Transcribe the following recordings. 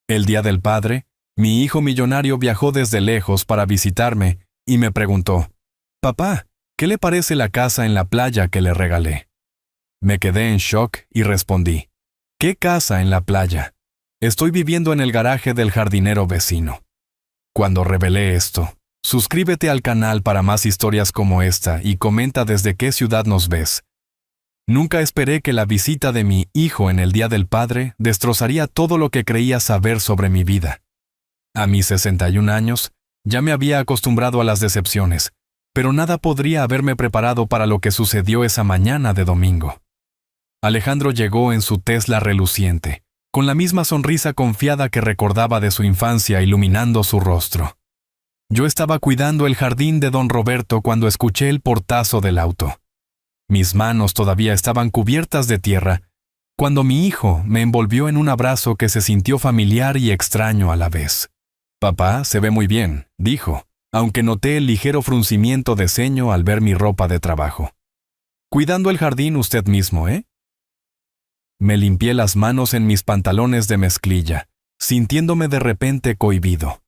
El día del padre, mi hijo millonario viajó desde lejos para visitarme y me preguntó, «Papá, ¿qué le parece la casa en la playa que le regalé?» Me quedé en shock y respondí, «¿Qué casa en la playa? Estoy viviendo en el garaje del jardinero vecino». Cuando revelé esto, suscríbete al canal para más historias como esta y comenta desde qué ciudad nos ves. Nunca esperé que la visita de mi hijo en el Día del Padre destrozaría todo lo que creía saber sobre mi vida. A mis 61 años, ya me había acostumbrado a las decepciones, pero nada podría haberme preparado para lo que sucedió esa mañana de domingo. Alejandro llegó en su Tesla reluciente, con la misma sonrisa confiada que recordaba de su infancia iluminando su rostro. Yo estaba cuidando el jardín de don Roberto cuando escuché el portazo del auto. Mis manos todavía estaban cubiertas de tierra, cuando mi hijo me envolvió en un abrazo que se sintió familiar y extraño a la vez. «Papá, se ve muy bien», dijo, aunque noté el ligero fruncimiento de ceño al ver mi ropa de trabajo. «Cuidando el jardín usted mismo, ¿eh?» Me limpié las manos en mis pantalones de mezclilla, sintiéndome de repente cohibido.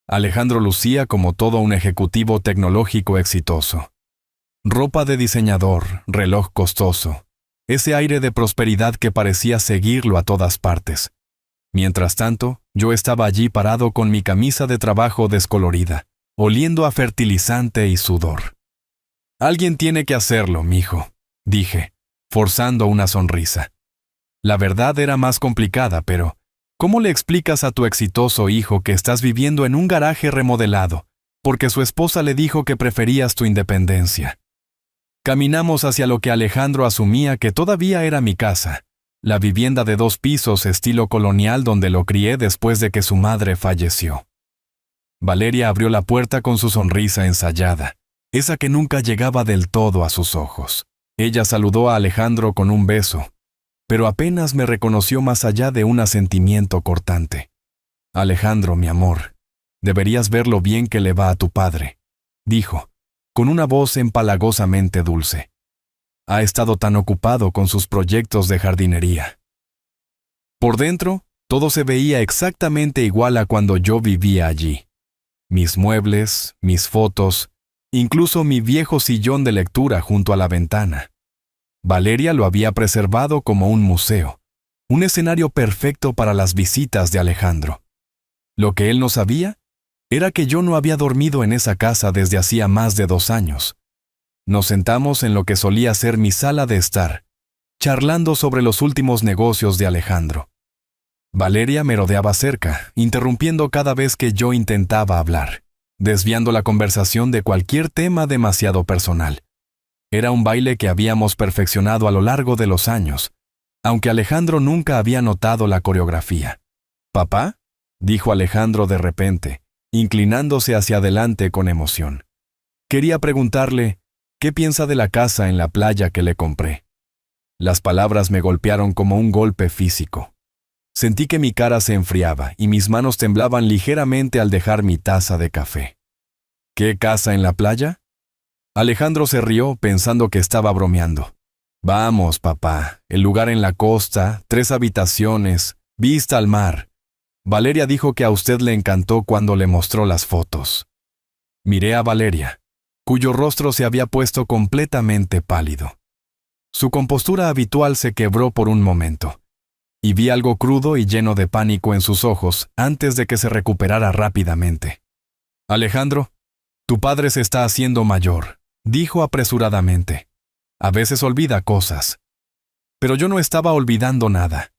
Alejandro lucía como todo un ejecutivo tecnológico exitoso. Ropa de diseñador, reloj costoso, ese aire de prosperidad que parecía seguirlo a todas partes. Mientras tanto, yo estaba allí parado con mi camisa de trabajo descolorida, oliendo a fertilizante y sudor. «Alguien tiene que hacerlo, mijo», dije, forzando una sonrisa. La verdad era más complicada, pero ¿cómo le explicas a tu exitoso hijo que estás viviendo en un garaje remodelado, porque su esposa le dijo que preferías tu independencia? Caminamos hacia lo que Alejandro asumía que todavía era mi casa, la vivienda de 2 pisos estilo colonial donde lo crié después de que su madre falleció. Valeria abrió la puerta con su sonrisa ensayada, esa que nunca llegaba del todo a sus ojos. Ella saludó a Alejandro con un beso, pero apenas me reconoció más allá de un asentimiento cortante. «Alejandro, mi amor, deberías ver lo bien que le va a tu padre», dijo, con una voz empalagosamente dulce. «Ha estado tan ocupado con sus proyectos de jardinería». Por dentro, todo se veía exactamente igual a cuando yo vivía allí. Mis muebles, mis fotos, incluso mi viejo sillón de lectura junto a la ventana. Valeria lo había preservado como un museo, un escenario perfecto para las visitas de Alejandro. Lo que él no sabía era que yo no había dormido en esa casa desde hacía más de 2 años. Nos sentamos en lo que solía ser mi sala de estar, charlando sobre los últimos negocios de Alejandro. Valeria me rodeaba cerca, interrumpiendo cada vez que yo intentaba hablar, desviando la conversación de cualquier tema demasiado personal. Era un baile que habíamos perfeccionado a lo largo de los años, aunque Alejandro nunca había notado la coreografía. «¿Papá?», dijo Alejandro de repente, inclinándose hacia adelante con emoción. Quería preguntarle, ¿qué piensa de la casa en la playa que le compré? Las palabras me golpearon como un golpe físico. Sentí que mi cara se enfriaba y mis manos temblaban ligeramente al dejar mi taza de café. «¿Qué casa en la playa?». Alejandro se rió pensando que estaba bromeando. «Vamos, papá, el lugar en la costa, 3 habitaciones, vista al mar. Valeria dijo que a usted le encantó cuando le mostró las fotos». Miré a Valeria, cuyo rostro se había puesto completamente pálido. Su compostura habitual se quebró por un momento, y vi algo crudo y lleno de pánico en sus ojos antes de que se recuperara rápidamente. «Alejandro, tu padre se está haciendo mayor», dijo apresuradamente. «A veces olvida cosas». Pero yo no estaba olvidando nada.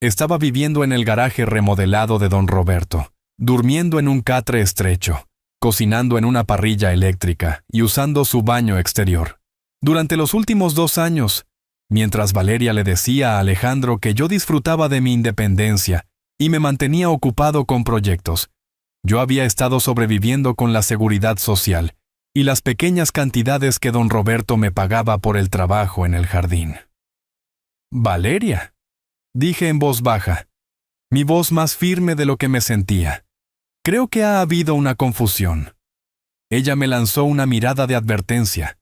Estaba viviendo en el garaje remodelado de don Roberto, durmiendo en un catre estrecho, cocinando en una parrilla eléctrica y usando su baño exterior. Durante los últimos 2 años, mientras Valeria le decía a Alejandro que yo disfrutaba de mi independencia y me mantenía ocupado con proyectos, yo había estado sobreviviendo con la seguridad social y las pequeñas cantidades que don Roberto me pagaba por el trabajo en el jardín. «Valeria», dije en voz baja, mi voz más firme de lo que me sentía. «Creo que ha habido una confusión». Ella me lanzó una mirada de advertencia,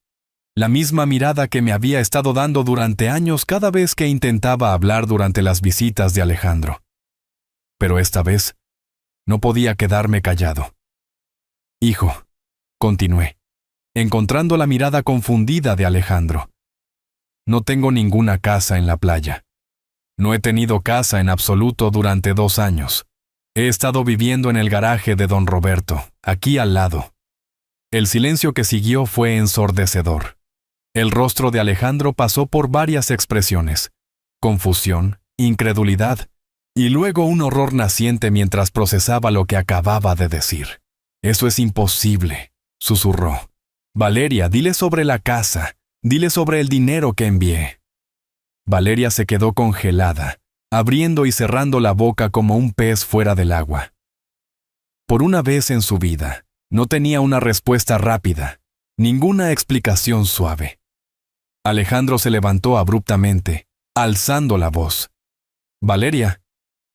la misma mirada que me había estado dando durante años cada vez que intentaba hablar durante las visitas de Alejandro. pero esta vez no podía quedarme callado. Hijo, continué, encontrando la mirada confundida de Alejandro. No tengo ninguna casa en la playa. No he tenido casa en absoluto durante 2 años. He estado viviendo en el garaje de don Roberto, aquí al lado. El silencio que siguió fue ensordecedor. El rostro de Alejandro pasó por varias expresiones: confusión, incredulidad, y luego un horror naciente mientras procesaba lo que acababa de decir. «Eso es imposible», susurró. «Valeria, dile sobre la casa, dile sobre el dinero que envié». Valeria se quedó congelada, abriendo y cerrando la boca como un pez fuera del agua. Por una vez en su vida, no tenía una respuesta rápida, ninguna explicación suave. Alejandro se levantó abruptamente, alzando la voz. «Valeria,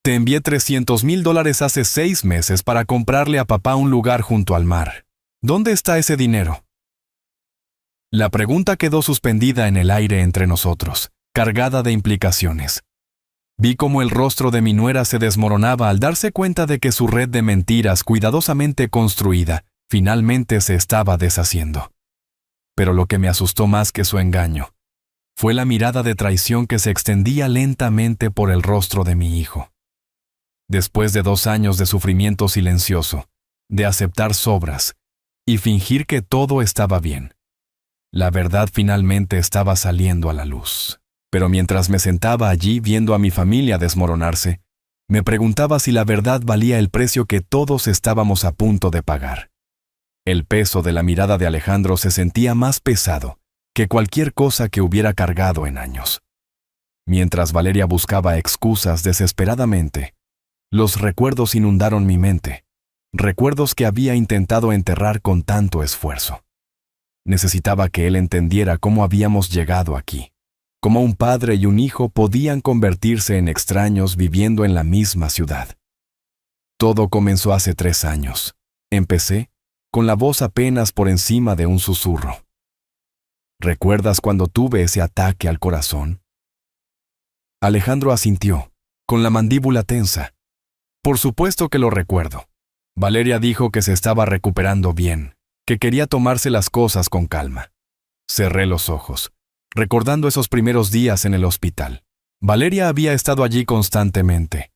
te envié $300,000 hace 6 meses para comprarle a papá un lugar junto al mar. ¿Dónde está ese dinero?» La pregunta quedó suspendida en el aire entre nosotros, cargada de implicaciones. Vi cómo el rostro de mi nuera se desmoronaba al darse cuenta de que su red de mentiras cuidadosamente construida finalmente se estaba deshaciendo. Pero lo que me asustó más que su engaño fue la mirada de traición que se extendía lentamente por el rostro de mi hijo. Después de 2 años de sufrimiento silencioso, de aceptar sobras y fingir que todo estaba bien, la verdad finalmente estaba saliendo a la luz. Pero mientras me sentaba allí viendo a mi familia desmoronarse, me preguntaba si la verdad valía el precio que todos estábamos a punto de pagar. El peso de la mirada de Alejandro se sentía más pesado que cualquier cosa que hubiera cargado en años. Mientras Valeria buscaba excusas desesperadamente, los recuerdos inundaron mi mente, recuerdos que había intentado enterrar con tanto esfuerzo. Necesitaba que él entendiera cómo habíamos llegado aquí, cómo un padre y un hijo podían convertirse en extraños viviendo en la misma ciudad. Todo comenzó hace 3 años. Empecé con la voz apenas por encima de un susurro. ¿Recuerdas cuando tuve ese ataque al corazón? Alejandro asintió, con la mandíbula tensa. Por supuesto que lo recuerdo. Valeria dijo que se estaba recuperando bien, que quería tomarse las cosas con calma. Cerré los ojos, recordando esos primeros días en el hospital. Valeria había estado allí constantemente,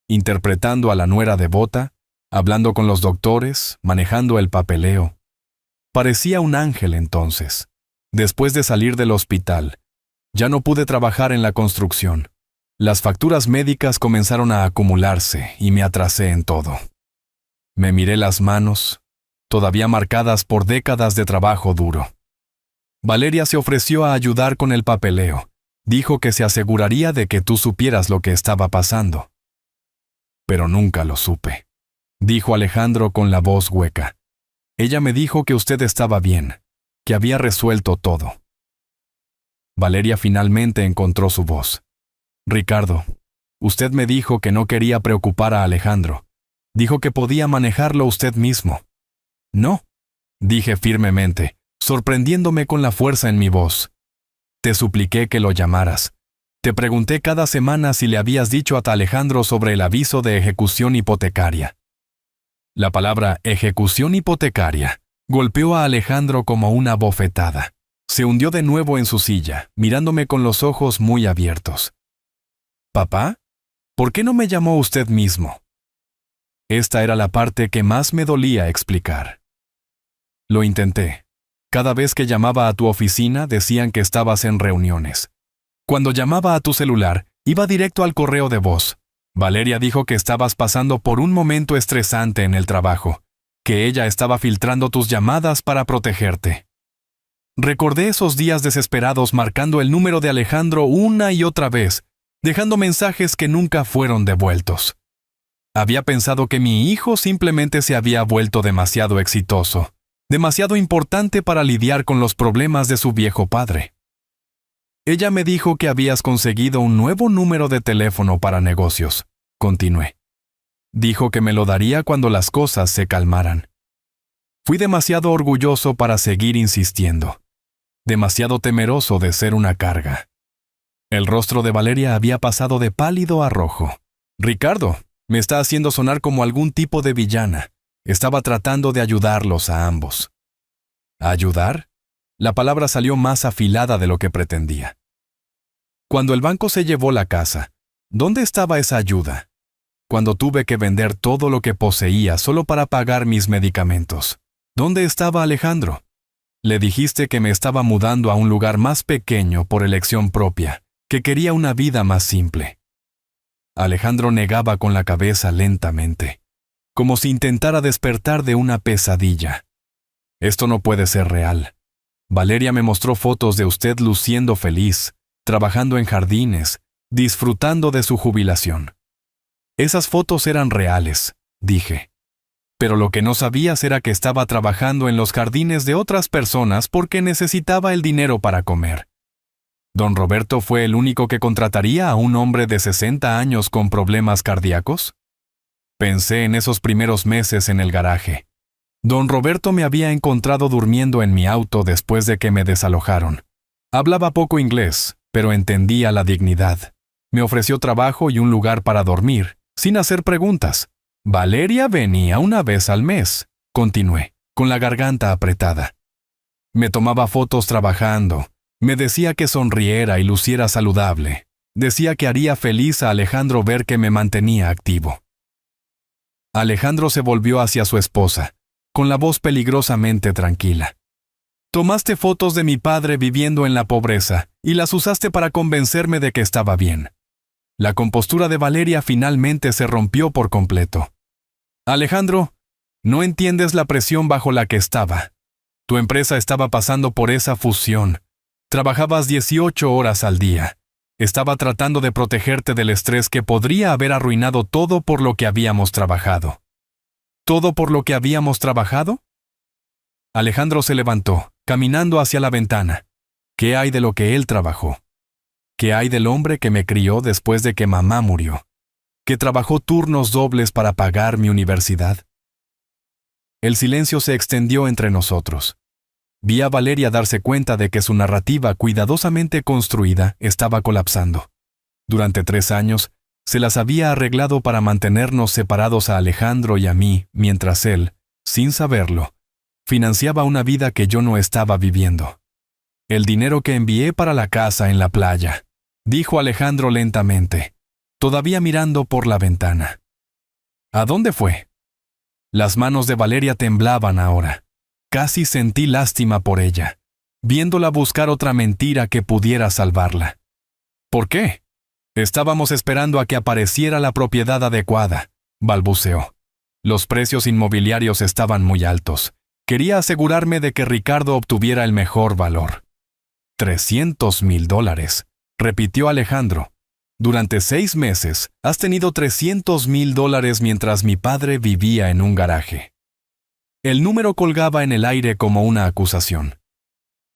interpretando a la nuera devota, hablando con los doctores, manejando el papeleo. Parecía un ángel entonces. Después de salir del hospital, ya no pude trabajar en la construcción. Las facturas médicas comenzaron a acumularse y me atrasé en todo. Me miré las manos, todavía marcadas por décadas de trabajo duro. Valeria se ofreció a ayudar con el papeleo. Dijo que se aseguraría de que tú supieras lo que estaba pasando. Pero nunca lo supe, dijo Alejandro con la voz hueca. Ella me dijo que usted estaba bien, que había resuelto todo. Valeria finalmente encontró su voz. Ricardo, usted me dijo que no quería preocupar a Alejandro. Dijo que podía manejarlo usted mismo. No, dije firmemente, sorprendiéndome con la fuerza en mi voz. Te supliqué que lo llamaras. Te pregunté cada semana si le habías dicho a Alejandro sobre el aviso de ejecución hipotecaria. La palabra ejecución hipotecaria golpeó a Alejandro como una bofetada. Se hundió de nuevo en su silla, mirándome con los ojos muy abiertos. «¿Papá? ¿Por qué no me llamó usted mismo?» Esta era la parte que más me dolía explicar. Lo intenté. Cada vez que llamaba a tu oficina decían que estabas en reuniones. Cuando llamaba a tu celular, iba directo al correo de voz. Valeria dijo que estabas pasando por un momento estresante en el trabajo, que ella estaba filtrando tus llamadas para protegerte. Recordé esos días desesperados marcando el número de Alejandro una y otra vez, dejando mensajes que nunca fueron devueltos. Había pensado que mi hijo simplemente se había vuelto demasiado exitoso, demasiado importante para lidiar con los problemas de su viejo padre. Ella me dijo que habías conseguido un nuevo número de teléfono para negocios. Continué. Dijo que me lo daría cuando las cosas se calmaran. Fui demasiado orgulloso para seguir insistiendo, demasiado temeroso de ser una carga. El rostro de Valeria había pasado de pálido a rojo. «Ricardo, Me está haciendo sonar como algún tipo de villana. Estaba tratando de ayudarlos a ambos. ¿Ayudar? La palabra salió más afilada de lo que pretendía. Cuando el banco se llevó la casa, ¿dónde estaba esa ayuda? Cuando tuve que vender todo lo que poseía solo para pagar mis medicamentos, ¿dónde estaba Alejandro? Le dijiste que me estaba mudando a un lugar más pequeño por elección propia, que quería una vida más simple. Alejandro negaba con la cabeza lentamente, como si intentara despertar de una pesadilla. Esto no puede ser real. Valeria me mostró fotos de usted luciendo feliz, trabajando en jardines, disfrutando de su jubilación. Esas fotos eran reales, dije. Pero lo que no sabías era que estaba trabajando en los jardines de otras personas porque necesitaba el dinero para comer. ¿Don Roberto fue el único que contrataría a un hombre de 60 años con problemas cardíacos? Pensé en esos primeros meses en el garaje. Don Roberto me había encontrado durmiendo en mi auto después de que me desalojaron. Hablaba poco inglés, pero entendía la dignidad. Me ofreció trabajo y un lugar para dormir, sin hacer preguntas. Valeria venía una vez al mes, continué, con la garganta apretada. Me tomaba fotos trabajando. Me decía que sonriera y luciera saludable. Decía que haría feliz a Alejandro ver que me mantenía activo. Alejandro se volvió hacia su esposa, con la voz peligrosamente tranquila. Tomaste fotos de mi padre viviendo en la pobreza y las usaste para convencerme de que estaba bien. La compostura de Valeria finalmente se rompió por completo. Alejandro, no entiendes la presión bajo la que estaba. Tu empresa estaba pasando por esa fusión. Trabajabas 18 horas al día. Estaba tratando de protegerte del estrés que podría haber arruinado todo por lo que habíamos trabajado. ¿Todo por lo que habíamos trabajado? Alejandro se levantó, caminando hacia la ventana. ¿Qué hay de lo que él trabajó? ¿Qué hay del hombre que me crió después de que mamá murió? ¿Que trabajó turnos dobles para pagar mi universidad? El silencio se extendió entre nosotros. Vi a Valeria darse cuenta de que su narrativa cuidadosamente construida estaba colapsando. Durante 3 años, se las había arreglado para mantenernos separados a Alejandro y a mí, mientras él, sin saberlo, financiaba una vida que yo no estaba viviendo. El dinero que envié para la casa en la playa, dijo Alejandro lentamente, todavía mirando por la ventana. ¿A dónde fue? Las manos de Valeria temblaban ahora. Casi sentí lástima por ella, viéndola buscar otra mentira que pudiera salvarla. ¿Por qué? Estábamos esperando a que apareciera la propiedad adecuada, balbuceó. Los precios inmobiliarios estaban muy altos. Quería asegurarme de que Ricardo obtuviera el mejor valor. $300,000, repitió Alejandro. Durante 6 meses has tenido $300,000 mientras mi padre vivía en un garaje. El número colgaba en el aire como una acusación.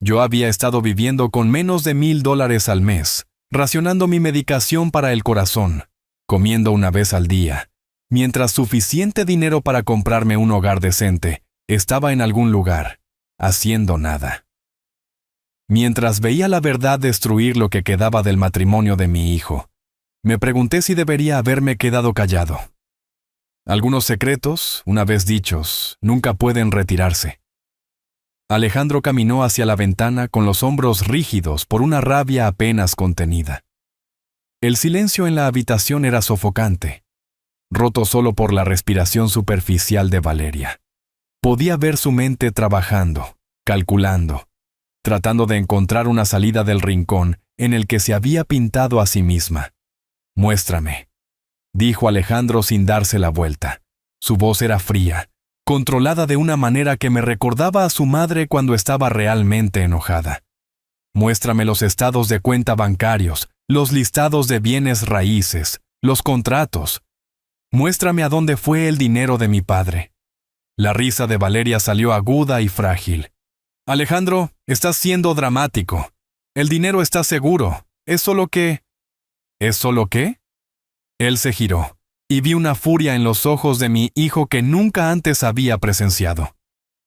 Yo había estado viviendo con menos de $1,000 al mes, racionando mi medicación para el corazón, comiendo una vez al día, mientras suficiente dinero para comprarme un hogar decente estaba en algún lugar, haciendo nada. Mientras veía la verdad destruir lo que quedaba del matrimonio de mi hijo, me pregunté si debería haberme quedado callado. Algunos secretos, una vez dichos, nunca pueden retirarse. Alejandro caminó hacia la ventana con los hombros rígidos por una rabia apenas contenida. El silencio en la habitación era sofocante, roto solo por la respiración superficial de Valeria. Podía ver su mente trabajando, calculando, tratando de encontrar una salida del rincón en el que se había pintado a sí misma. «Muéstrame», dijo Alejandro sin darse la vuelta. Su voz era fría, controlada de una manera que me recordaba a su madre cuando estaba realmente enojada. «Muéstrame los estados de cuenta bancarios, los listados de bienes raíces, los contratos. Muéstrame a dónde fue el dinero de mi padre». La risa de Valeria salió aguda y frágil. «Alejandro, estás siendo dramático. El dinero está seguro. Es solo que...» ¿Es solo qué? Él se giró, y vi una furia en los ojos de mi hijo que nunca antes había presenciado.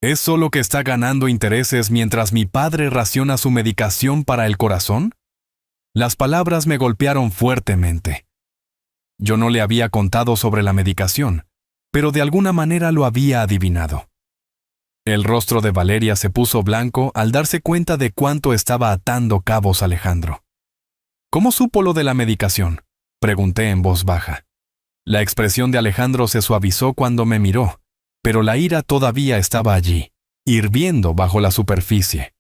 ¿Es solo que está ganando intereses mientras mi padre raciona su medicación para el corazón? Las palabras me golpearon fuertemente. Yo no le había contado sobre la medicación, pero de alguna manera lo había adivinado. El rostro de Valeria se puso blanco al darse cuenta de cuánto estaba atando cabos Alejandro. ¿Cómo supo lo de la medicación?, pregunté en voz baja. La expresión de Alejandro se suavizó cuando me miró, pero la ira todavía estaba allí, hirviendo bajo la superficie.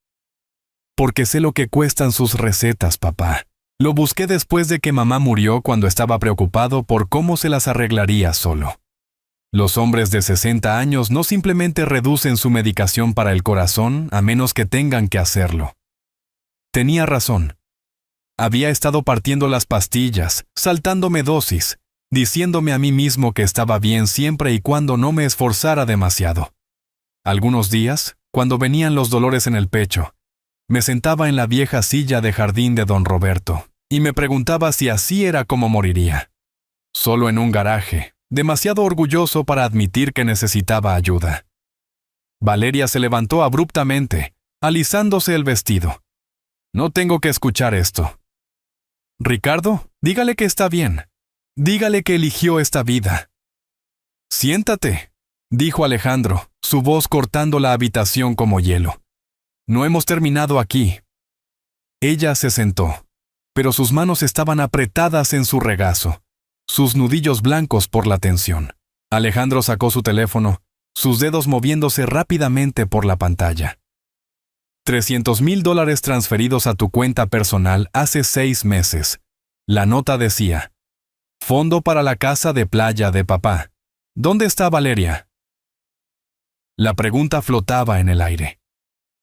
Porque sé lo que cuestan sus recetas, papá. Lo busqué después de que mamá murió cuando estaba preocupado por cómo se las arreglaría solo. Los hombres de 60 años no simplemente reducen su medicación para el corazón a menos que tengan que hacerlo. Tenía razón. Había estado partiendo las pastillas, saltándome dosis, diciéndome a mí mismo que estaba bien siempre y cuando no me esforzara demasiado. Algunos días, cuando venían los dolores en el pecho, me sentaba en la vieja silla de jardín de don Roberto y me preguntaba si así era como moriría. Solo en un garaje, demasiado orgulloso para admitir que necesitaba ayuda. Valeria se levantó abruptamente, alisándose el vestido. No tengo que escuchar esto. Ricardo, dígale que está bien. Dígale que eligió esta vida. Siéntate, dijo Alejandro, su voz cortando la habitación como hielo. No hemos terminado aquí. Ella se sentó, pero sus manos estaban apretadas en su regazo, sus nudillos blancos por la tensión. Alejandro sacó su teléfono, sus dedos moviéndose rápidamente por la pantalla. $300,000 transferidos a tu cuenta personal hace 6 meses. La nota decía: Fondo para la casa de playa de papá. ¿Dónde está Valeria? La pregunta flotaba en el aire.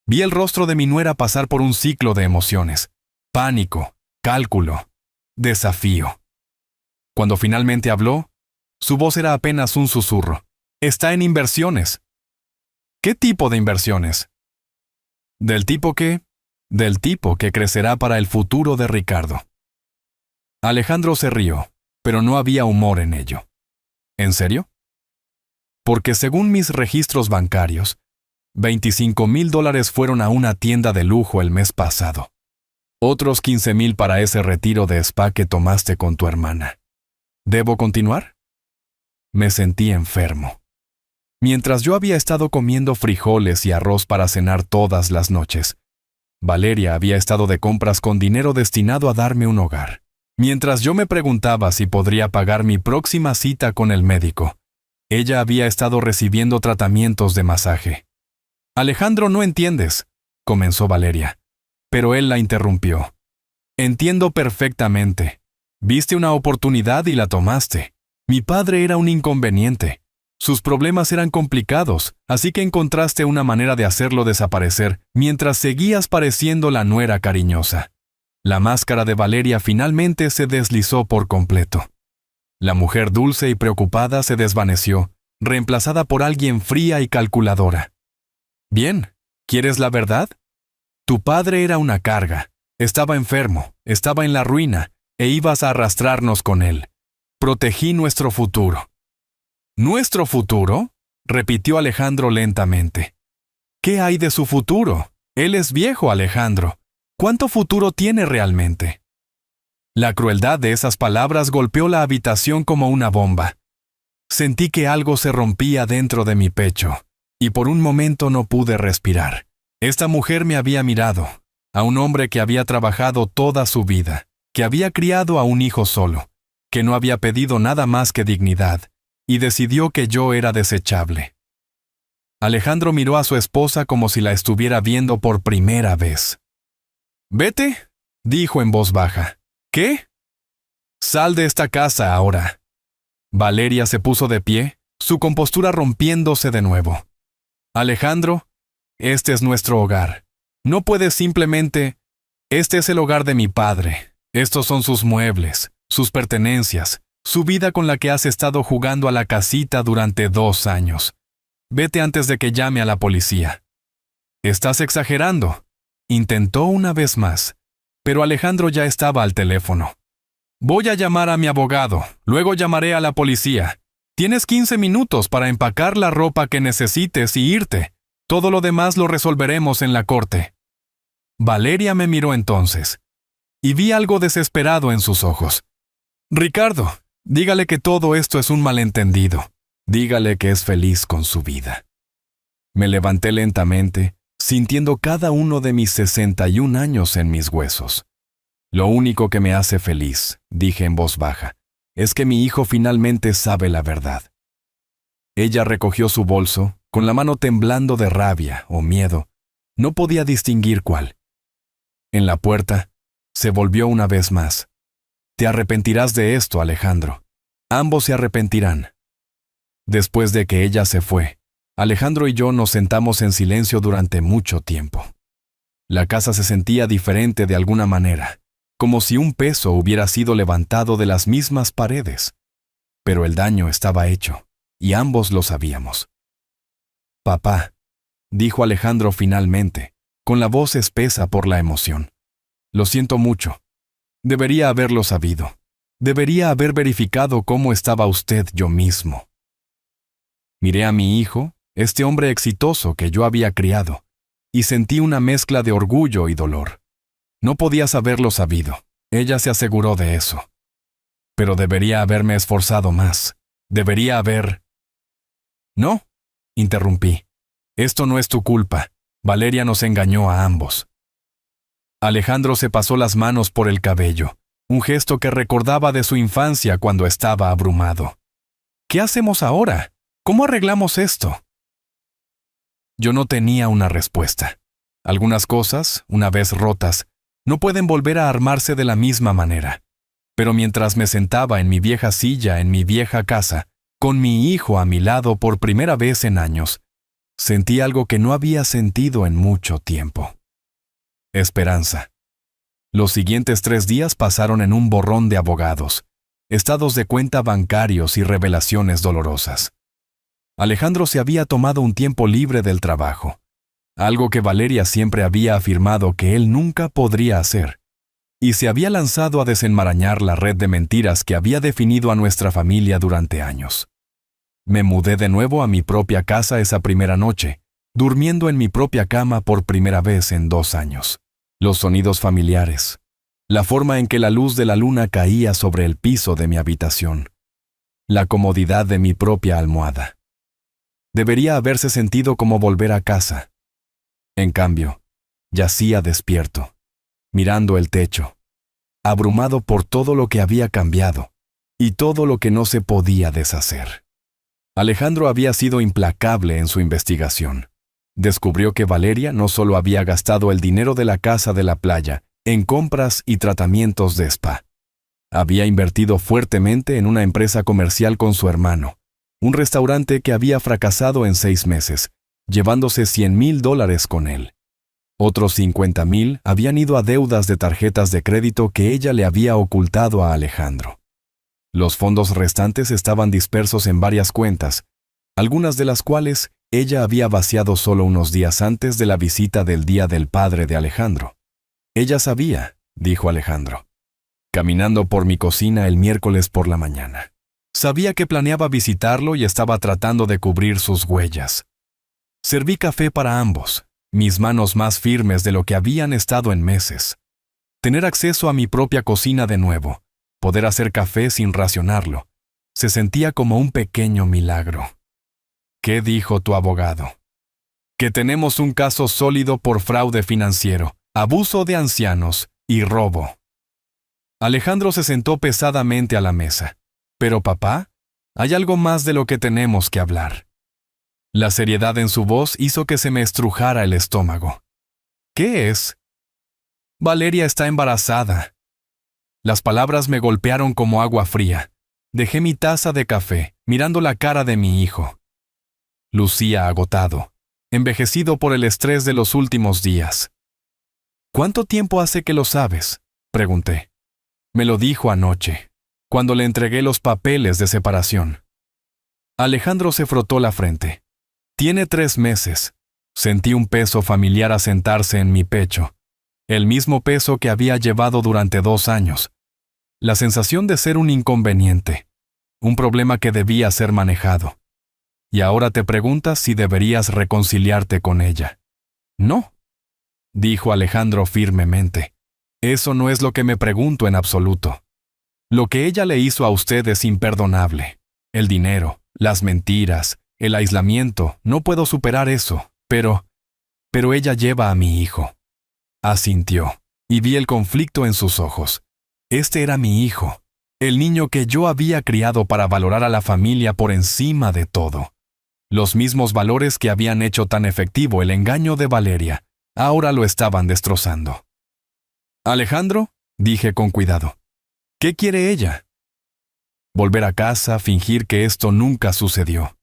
Vi el rostro de mi nuera pasar por un ciclo de emociones. Pánico, cálculo, desafío. Cuando finalmente habló, su voz era apenas un susurro. Está en inversiones. ¿Qué tipo de inversiones? Del tipo que crecerá para el futuro de Ricardo. Alejandro se rió, pero no había humor en ello. ¿En serio? Porque según mis registros bancarios, $25,000 fueron a una tienda de lujo el mes pasado. Otros 15,000 para ese retiro de spa que tomaste con tu hermana. ¿Debo continuar? Me sentí enfermo. Mientras yo había estado comiendo frijoles y arroz para cenar todas las noches, Valeria había estado de compras con dinero destinado a darme un hogar. Mientras yo me preguntaba si podría pagar mi próxima cita con el médico, ella había estado recibiendo tratamientos de masaje. Alejandro, no entiendes, comenzó Valeria, pero él la interrumpió. Entiendo perfectamente. Viste una oportunidad y la tomaste. Mi padre era un inconveniente. Sus problemas eran complicados, así que encontraste una manera de hacerlo desaparecer mientras seguías pareciendo la nuera cariñosa. La máscara de Valeria finalmente se deslizó por completo. La mujer dulce y preocupada se desvaneció, reemplazada por alguien fría y calculadora. Bien, ¿quieres la verdad? Tu padre era una carga, estaba enfermo, estaba en la ruina, e ibas a arrastrarnos con él. Protegí nuestro futuro. ¿Nuestro futuro?, repitió Alejandro lentamente. ¿Qué hay de su futuro? Él es viejo, Alejandro. ¿Cuánto futuro tiene realmente? La crueldad de esas palabras golpeó la habitación como una bomba. Sentí que algo se rompía dentro de mi pecho, y por un momento no pude respirar. Esta mujer me había mirado, a un hombre que había trabajado toda su vida, que había criado a un hijo solo, que no había pedido nada más que dignidad, y decidió que yo era desechable. Alejandro miró a su esposa como si la estuviera viendo por primera vez. «Vete», dijo en voz baja. «¿Qué?» «Sal de esta casa ahora». Valeria se puso de pie, su compostura rompiéndose de nuevo. «Alejandro, este es nuestro hogar. No puedes simplemente... Este es el hogar de mi padre. Estos son sus muebles, sus pertenencias, su vida con la que has estado jugando a la casita durante 2 años. Vete antes de que llame a la policía». «Estás exagerando», intentó una vez más, pero Alejandro ya estaba al teléfono. «Voy a llamar a mi abogado, luego llamaré a la policía. Tienes 15 minutos para empacar la ropa que necesites y irte. Todo lo demás lo resolveremos en la corte». Valeria me miró entonces, y vi algo desesperado en sus ojos. «Ricardo, Dígale que todo esto es un malentendido. Dígale que es feliz con su vida. Me levanté lentamente, sintiendo cada uno de mis 61 años en mis huesos. Lo único que me hace feliz, dije en voz baja, es que mi hijo finalmente sabe la verdad. Ella recogió su bolso, con la mano temblando de rabia o miedo. No podía distinguir cuál. En la puerta, se volvió una vez más. Te arrepentirás de esto, Alejandro. Ambos se arrepentirán. Después de que ella se fue, Alejandro y yo nos sentamos en silencio durante mucho tiempo. La casa se sentía diferente de alguna manera, como si un peso hubiera sido levantado de las mismas paredes. Pero el daño estaba hecho, y ambos lo sabíamos. Papá, dijo Alejandro finalmente, con la voz espesa por la emoción. Lo siento mucho. Debería haberlo sabido. Debería haber verificado cómo estaba usted yo mismo. Miré a mi hijo, este hombre exitoso que yo había criado, y sentí una mezcla de orgullo y dolor. No podías haberlo sabido. Ella se aseguró de eso. Pero debería haberme esforzado más. Debería haber... No, interrumpí. Esto no es tu culpa. Valeria nos engañó a ambos. Alejandro se pasó las manos por el cabello, un gesto que recordaba de su infancia cuando estaba abrumado. ¿Qué hacemos ahora? ¿Cómo arreglamos esto? Yo no tenía una respuesta. Algunas cosas, una vez rotas, no pueden volver a armarse de la misma manera. Pero mientras me sentaba en mi vieja silla en mi vieja casa, con mi hijo a mi lado por primera vez en años, sentí algo que no había sentido en mucho tiempo. Esperanza. Los siguientes 3 días pasaron en un borrón de abogados, estados de cuenta bancarios y revelaciones dolorosas. Alejandro se había tomado un tiempo libre del trabajo, algo que Valeria siempre había afirmado que él nunca podría hacer, y se había lanzado a desenmarañar la red de mentiras que había definido a nuestra familia durante años. Me mudé de nuevo a mi propia casa esa primera noche, durmiendo en mi propia cama por primera vez en 2 años. Los sonidos familiares, la forma en que la luz de la luna caía sobre el piso de mi habitación, la comodidad de mi propia almohada. Debería haberse sentido como volver a casa. En cambio, yacía despierto, mirando el techo, abrumado por todo lo que había cambiado y todo lo que no se podía deshacer. Alejandro había sido implacable en su investigación. Descubrió que Valeria no solo había gastado el dinero de la casa de la playa en compras y tratamientos de spa. Había invertido fuertemente en una empresa comercial con su hermano, un restaurante que había fracasado en 6 meses, llevándose $100,000 con él. Otros 50,000 habían ido a deudas de tarjetas de crédito que ella le había ocultado a Alejandro. Los fondos restantes estaban dispersos en varias cuentas, algunas de las cuales ella había vaciado solo unos días antes de la visita del Día del Padre de Alejandro. Ella sabía, dijo Alejandro, caminando por mi cocina el miércoles por la mañana. Sabía que planeaba visitarlo y estaba tratando de cubrir sus huellas. Serví café para ambos, mis manos más firmes de lo que habían estado en meses. Tener acceso a mi propia cocina de nuevo, poder hacer café sin racionarlo, se sentía como un pequeño milagro. ¿Qué dijo tu abogado? Que tenemos un caso sólido por fraude financiero, abuso de ancianos y robo. Alejandro se sentó pesadamente a la mesa. Pero papá, hay algo más de lo que tenemos que hablar. La seriedad en su voz hizo que se me estrujara el estómago. ¿Qué es? Valeria está embarazada. Las palabras me golpearon como agua fría. Dejé mi taza de café, mirando la cara de mi hijo. Lucía agotado, envejecido por el estrés de los últimos días. ¿Cuánto tiempo hace que lo sabes?, pregunté. Me lo dijo anoche, cuando le entregué los papeles de separación. Alejandro se frotó la frente. Tiene 3 meses. Sentí un peso familiar asentarse en mi pecho, el mismo peso que había llevado durante 2 años. La sensación de ser un inconveniente, un problema que debía ser manejado. Y ahora te preguntas si deberías reconciliarte con ella. No, dijo Alejandro firmemente. Eso no es lo que me pregunto en absoluto. Lo que ella le hizo a usted es imperdonable. El dinero, las mentiras, el aislamiento, no puedo superar eso, pero ella lleva a mi hijo. Asintió, y vi el conflicto en sus ojos. Este era mi hijo, el niño que yo había criado para valorar a la familia por encima de todo. Los mismos valores que habían hecho tan efectivo el engaño de Valeria, ahora lo estaban destrozando. «Alejandro», dije con cuidado, «¿qué quiere ella?» Volver a casa, fingir que esto nunca sucedió.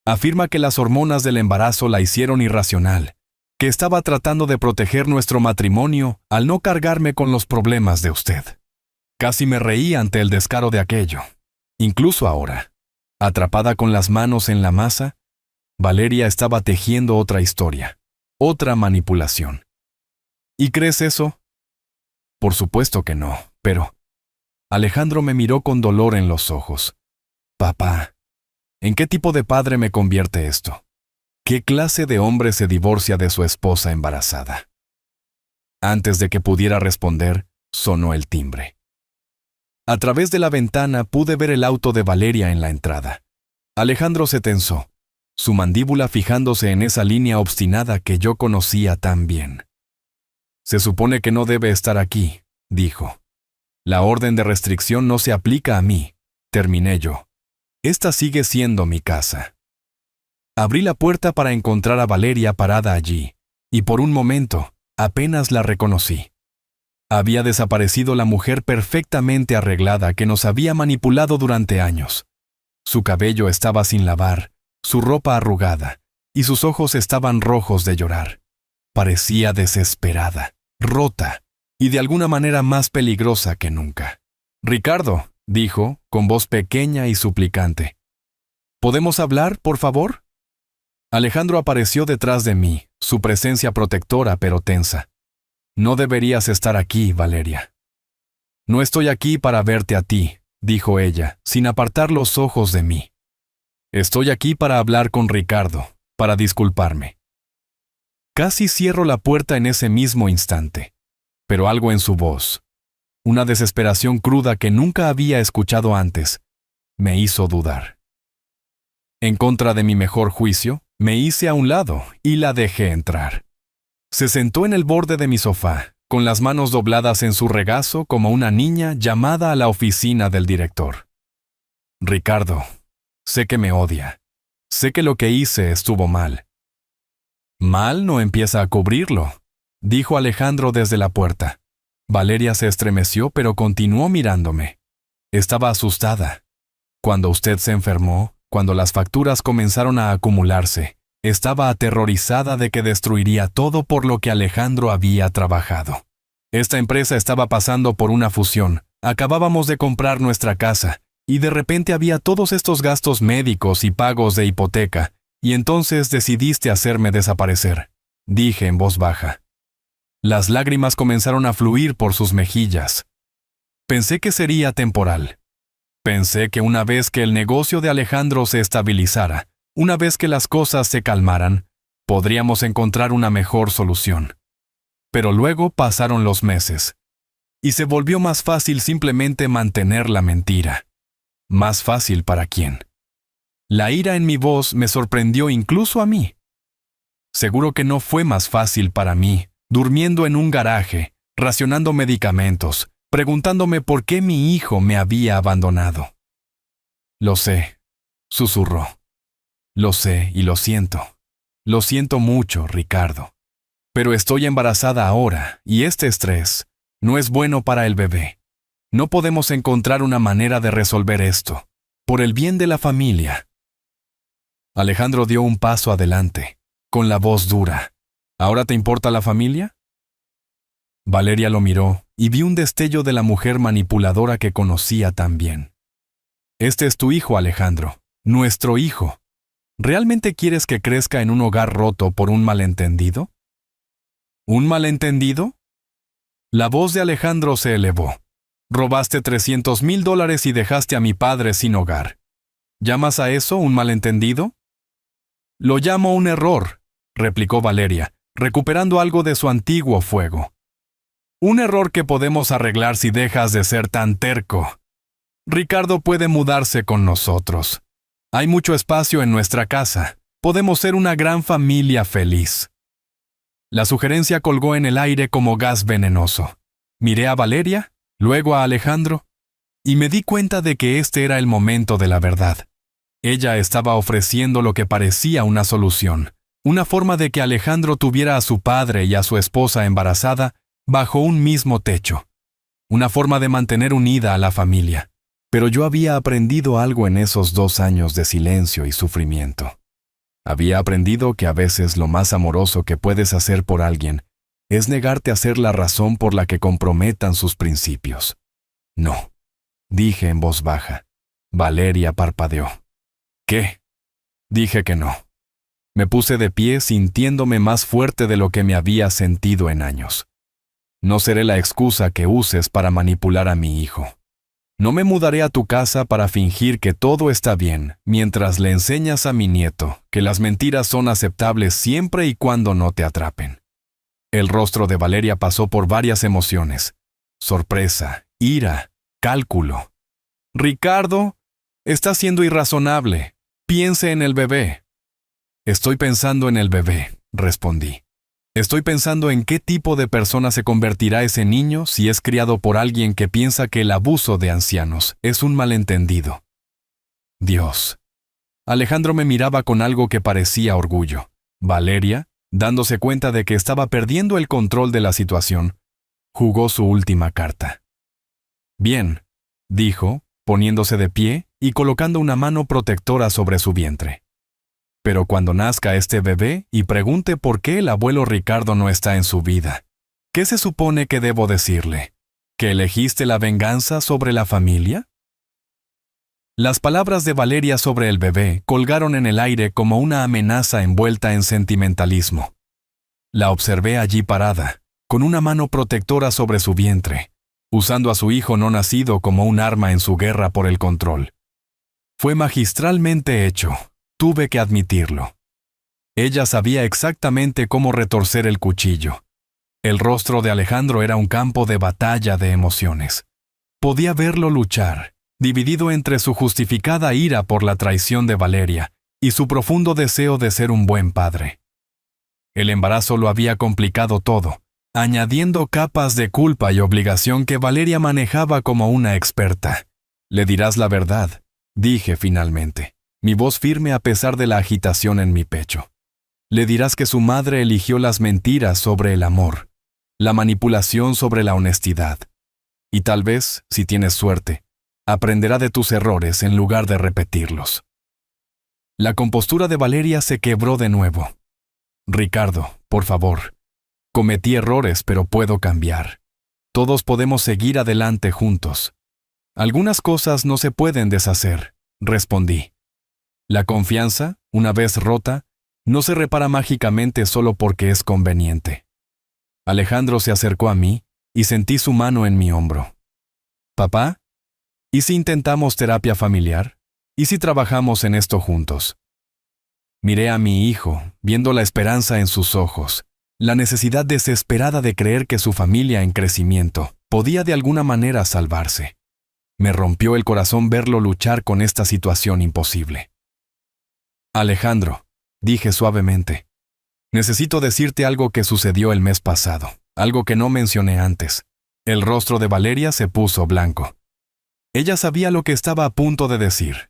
Afirma que las hormonas del embarazo la hicieron irracional, que estaba tratando de proteger nuestro matrimonio al no cargarme con los problemas de usted. Casi me reí ante el descaro de aquello. Incluso ahora, atrapada con las manos en la masa, Valeria estaba tejiendo otra historia, otra manipulación. ¿Y crees eso? Por supuesto que no, pero Alejandro me miró con dolor en los ojos. Papá, ¿en qué tipo de padre me convierte esto? ¿Qué clase de hombre se divorcia de su esposa embarazada? Antes de que pudiera responder, sonó el timbre. A través de la ventana pude ver el auto de Valeria en la entrada. Alejandro se tensó, su mandíbula fijándose en esa línea obstinada que yo conocía tan bien. «Se supone que no debe estar aquí», dijo. «La orden de restricción no se aplica a mí», terminé yo. «Esta sigue siendo mi casa». Abrí la puerta para encontrar a Valeria parada allí, y por un momento apenas la reconocí. Había desaparecido la mujer perfectamente arreglada que nos había manipulado durante años. Su cabello estaba sin lavar, su ropa arrugada, y sus ojos estaban rojos de llorar. Parecía desesperada, rota, y de alguna manera más peligrosa que nunca. «Ricardo», dijo, con voz pequeña y suplicante. «¿Podemos hablar, por favor?» Alejandro apareció detrás de mí, su presencia protectora pero tensa. «No deberías estar aquí, Valeria». «No estoy aquí para verte a ti», dijo ella, sin apartar los ojos de mí. «Estoy aquí para hablar con Ricardo, para disculparme». Casi cierro la puerta en ese mismo instante, pero algo en su voz, una desesperación cruda que nunca había escuchado antes, me hizo dudar. En contra de mi mejor juicio, me hice a un lado y la dejé entrar. Se sentó en el borde de mi sofá, con las manos dobladas en su regazo como una niña llamada a la oficina del director. «Ricardo, sé que me odia. Sé que lo que hice estuvo mal». «Mal no empieza a cubrirlo», dijo Alejandro desde la puerta. Valeria se estremeció pero continuó mirándome. Estaba asustada. Cuando usted se enfermó, cuando las facturas comenzaron a acumularse, estaba aterrorizada de que destruiría todo por lo que Alejandro había trabajado. Esta empresa estaba pasando por una fusión, acabábamos de comprar nuestra casa, y de repente había todos estos gastos médicos y pagos de hipoteca, y entonces decidiste hacerme desaparecer, dije en voz baja. Las lágrimas comenzaron a fluir por sus mejillas. Pensé que sería temporal. Pensé que una vez que el negocio de Alejandro se estabilizara, una vez que las cosas se calmaran, podríamos encontrar una mejor solución. Pero luego pasaron los meses, y se volvió más fácil simplemente mantener la mentira. ¿Más fácil para quién? La ira en mi voz me sorprendió incluso a mí. Seguro que no fue más fácil para mí, durmiendo en un garaje, racionando medicamentos, preguntándome por qué mi hijo me había abandonado. «Lo sé», susurró. «Lo sé y lo siento. Lo siento mucho, Ricardo. Pero estoy embarazada ahora, y este estrés no es bueno para el bebé. No podemos encontrar una manera de resolver esto, por el bien de la familia». Alejandro dio un paso adelante, con la voz dura. «¿Ahora te importa la familia?» Valeria lo miró y vi un destello de la mujer manipuladora que conocía tan bien. «Este es tu hijo, Alejandro, nuestro hijo. ¿Realmente quieres que crezca en un hogar roto por un malentendido?» «¿Un malentendido?» La voz de Alejandro se elevó. «Robaste $300,000 y dejaste a mi padre sin hogar. ¿Llamas a eso un malentendido?» «Lo llamo un error», replicó Valeria, recuperando algo de su antiguo fuego. «Un error que podemos arreglar si dejas de ser tan terco». Ricardo puede mudarse con nosotros. Hay mucho espacio en nuestra casa. Podemos ser una gran familia feliz. La sugerencia colgó en el aire como gas venenoso. Miré a Valeria, luego a Alejandro, y me di cuenta de que este era el momento de la verdad. Ella estaba ofreciendo lo que parecía una solución, una forma de que Alejandro tuviera a su padre y a su esposa embarazada bajo un mismo techo, una forma de mantener unida a la familia. Pero yo había aprendido algo en esos 2 años de silencio y sufrimiento. Había aprendido que a veces lo más amoroso que puedes hacer por alguien es negarte a ser la razón por la que comprometan sus principios. No, dije en voz baja. Valeria parpadeó. ¿Qué? Dije que no. Me puse de pie sintiéndome más fuerte de lo que me había sentido en años. No seré la excusa que uses para manipular a mi hijo. No me mudaré a tu casa para fingir que todo está bien mientras le enseñas a mi nieto que las mentiras son aceptables siempre y cuando no te atrapen. El rostro de Valeria pasó por varias emociones. Sorpresa, ira, cálculo. Ricardo, está siendo irrazonable. Piense en el bebé. Estoy pensando en el bebé, respondí. Estoy pensando en qué tipo de persona se convertirá ese niño si es criado por alguien que piensa que el abuso de ancianos es un malentendido. Dios. Alejandro me miraba con algo que parecía orgullo. Valeria, dándose cuenta de que estaba perdiendo el control de la situación, jugó su última carta. Bien, dijo, poniéndose de pie y colocando una mano protectora sobre su vientre. Pero cuando nazca este bebé y pregunte por qué el abuelo Ricardo no está en su vida, ¿qué se supone que debo decirle? ¿Que elegiste la venganza sobre la familia? Las palabras de Valeria sobre el bebé colgaron en el aire como una amenaza envuelta en sentimentalismo. La observé allí parada, con una mano protectora sobre su vientre, usando a su hijo no nacido como un arma en su guerra por el control. Fue magistralmente hecho. Tuve que admitirlo. Ella sabía exactamente cómo retorcer el cuchillo. El rostro de Alejandro era un campo de batalla de emociones. Podía verlo luchar, dividido entre su justificada ira por la traición de Valeria y su profundo deseo de ser un buen padre. El embarazo lo había complicado todo, añadiendo capas de culpa y obligación que Valeria manejaba como una experta. «Le dirás la verdad», dije finalmente, mi voz firme a pesar de la agitación en mi pecho. Le dirás que su madre eligió las mentiras sobre el amor, la manipulación sobre la honestidad. Y tal vez, si tienes suerte, aprenderá de tus errores en lugar de repetirlos. La compostura de Valeria se quebró de nuevo. Ricardo, por favor. Cometí errores, pero puedo cambiar. Todos podemos seguir adelante juntos. Algunas cosas no se pueden deshacer, respondí. La confianza, una vez rota, no se repara mágicamente solo porque es conveniente. Alejandro se acercó a mí y sentí su mano en mi hombro. «Papá, ¿y si intentamos terapia familiar? ¿Y si trabajamos en esto juntos?» Miré a mi hijo, viendo la esperanza en sus ojos, la necesidad desesperada de creer que su familia en crecimiento podía de alguna manera salvarse. Me rompió el corazón verlo luchar con esta situación imposible. «Alejandro», dije suavemente, «necesito decirte algo que sucedió el mes pasado, algo que no mencioné antes». El rostro de Valeria se puso blanco. Ella sabía lo que estaba a punto de decir.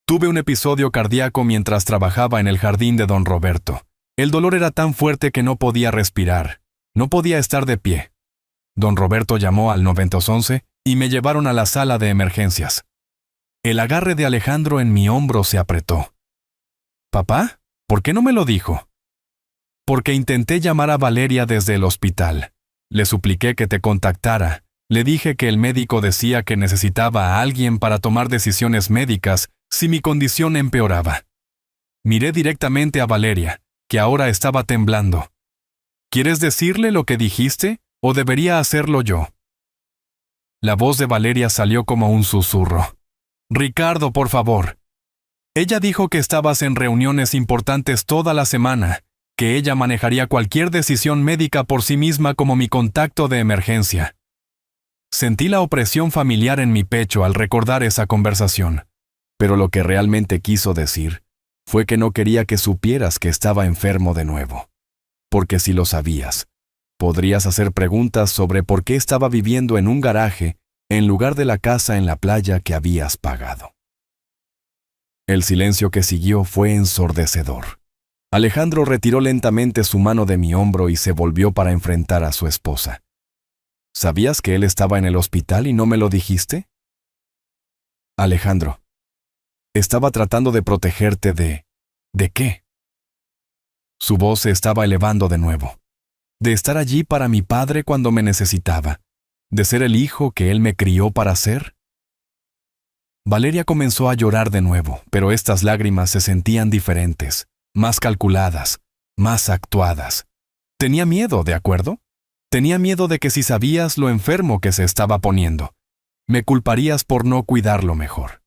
«Tuve un episodio cardíaco mientras trabajaba en el jardín de don Roberto. El dolor era tan fuerte que no podía respirar, no podía estar de pie. Don Roberto llamó al 911 y me llevaron a la sala de emergencias. El agarre de Alejandro en mi hombro se apretó. «¿Papá? ¿Por qué no me lo dijo?» «Porque intenté llamar a Valeria desde el hospital. Le supliqué que te contactara. Le dije que el médico decía que necesitaba a alguien para tomar decisiones médicas si mi condición empeoraba. Miré directamente a Valeria, que ahora estaba temblando. ¿Quieres decirle lo que dijiste o debería hacerlo yo?» La voz de Valeria salió como un susurro. «Ricardo, por favor». Ella dijo que estabas en reuniones importantes toda la semana, que ella manejaría cualquier decisión médica por sí misma como mi contacto de emergencia. Sentí la opresión familiar en mi pecho al recordar esa conversación. Pero lo que realmente quiso decir fue que no quería que supieras que estaba enfermo de nuevo. Porque si lo sabías, podrías hacer preguntas sobre por qué estaba viviendo en un garaje en lugar de la casa en la playa que habías pagado. El silencio que siguió fue ensordecedor. Alejandro retiró lentamente su mano de mi hombro y se volvió para enfrentar a su esposa. ¿Sabías que él estaba en el hospital y no me lo dijiste? Alejandro, estaba tratando de protegerte ¿de qué? Su voz se estaba elevando de nuevo. De estar allí para mi padre cuando me necesitaba. De ser el hijo que él me crió para ser. Valeria comenzó a llorar de nuevo, pero estas lágrimas se sentían diferentes, más calculadas, más actuadas. Tenía miedo, ¿de acuerdo? Tenía miedo de que si sabías lo enfermo que se estaba poniendo, me culparías por no cuidarlo mejor.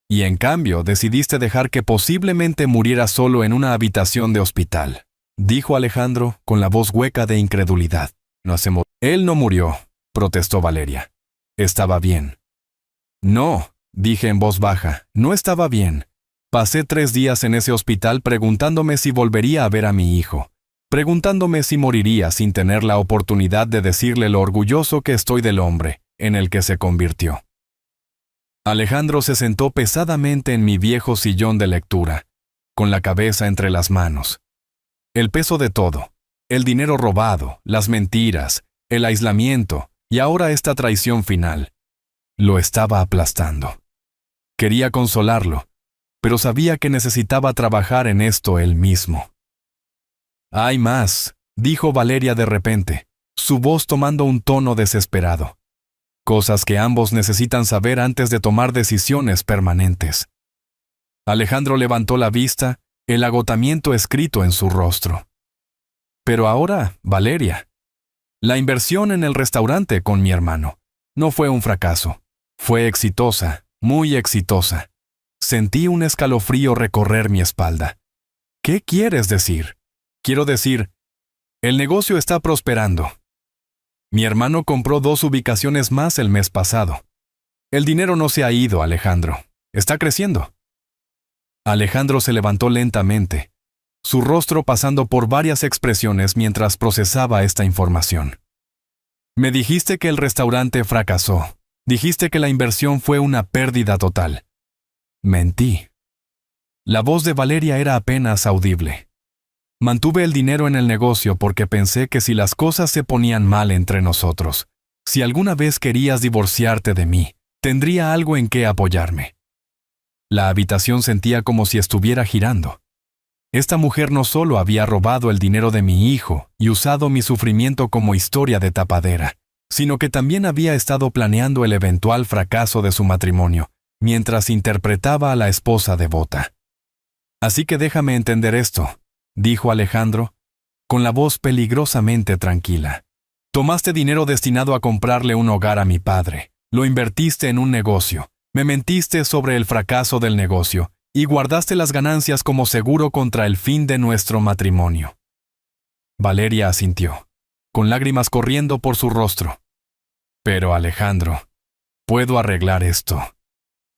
Y en cambio decidiste dejar que posiblemente muriera solo en una habitación de hospital, dijo Alejandro con la voz hueca de incredulidad. Él no murió, protestó Valeria. Estaba bien. No, dije en voz baja, no estaba bien. Pasé 3 días en ese hospital preguntándome si volvería a ver a mi hijo, preguntándome si moriría sin tener la oportunidad de decirle lo orgulloso que estoy del hombre en el que se convirtió. Alejandro se sentó pesadamente en mi viejo sillón de lectura, con la cabeza entre las manos. El peso de todo, el dinero robado, las mentiras, el aislamiento y ahora esta traición final, lo estaba aplastando. Quería consolarlo, pero sabía que necesitaba trabajar en esto él mismo. «Hay más», dijo Valeria de repente, su voz tomando un tono desesperado. Cosas que ambos necesitan saber antes de tomar decisiones permanentes. Alejandro levantó la vista, el agotamiento escrito en su rostro. Pero ahora, Valeria, la inversión en el restaurante con mi hermano no fue un fracaso. Fue exitosa, muy exitosa. Sentí un escalofrío recorrer mi espalda. ¿Qué quieres decir? Quiero decir, el negocio está prosperando. Mi hermano compró 2 ubicaciones más el mes pasado. El dinero no se ha ido, Alejandro. Está creciendo. Alejandro se levantó lentamente, su rostro pasando por varias expresiones mientras procesaba esta información. Me dijiste que el restaurante fracasó. Dijiste que la inversión fue una pérdida total. Mentí. La voz de Valeria era apenas audible. Mantuve el dinero en el negocio porque pensé que si las cosas se ponían mal entre nosotros, si alguna vez querías divorciarte de mí, tendría algo en qué apoyarme. La habitación sentía como si estuviera girando. Esta mujer no solo había robado el dinero de mi hijo y usado mi sufrimiento como historia de tapadera, sino que también había estado planeando el eventual fracaso de su matrimonio, mientras interpretaba a la esposa devota. Así que déjame entender esto, dijo Alejandro, con la voz peligrosamente tranquila. Tomaste dinero destinado a comprarle un hogar a mi padre, lo invertiste en un negocio, me mentiste sobre el fracaso del negocio y guardaste las ganancias como seguro contra el fin de nuestro matrimonio. Valeria asintió, con lágrimas corriendo por su rostro. Pero Alejandro, puedo arreglar esto.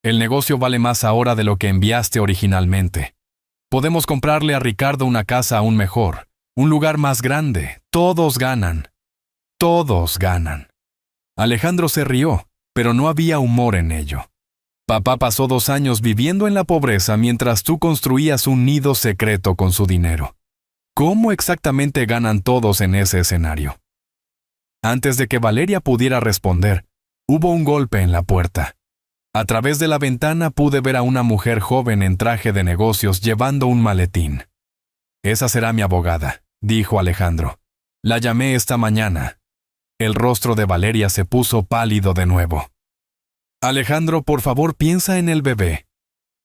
El negocio vale más ahora de lo que enviaste originalmente. Podemos comprarle a Ricardo una casa aún mejor, un lugar más grande. Todos ganan. Todos ganan. Alejandro se rió, pero no había humor en ello. Papá pasó 2 años viviendo en la pobreza mientras tú construías un nido secreto con su dinero. ¿Cómo exactamente ganan todos en ese escenario? Antes de que Valeria pudiera responder, hubo un golpe en la puerta. A través de la ventana pude ver a una mujer joven en traje de negocios llevando un maletín. Esa será mi abogada, dijo Alejandro. La llamé esta mañana. El rostro de Valeria se puso pálido de nuevo. Alejandro, por favor, piensa en el bebé.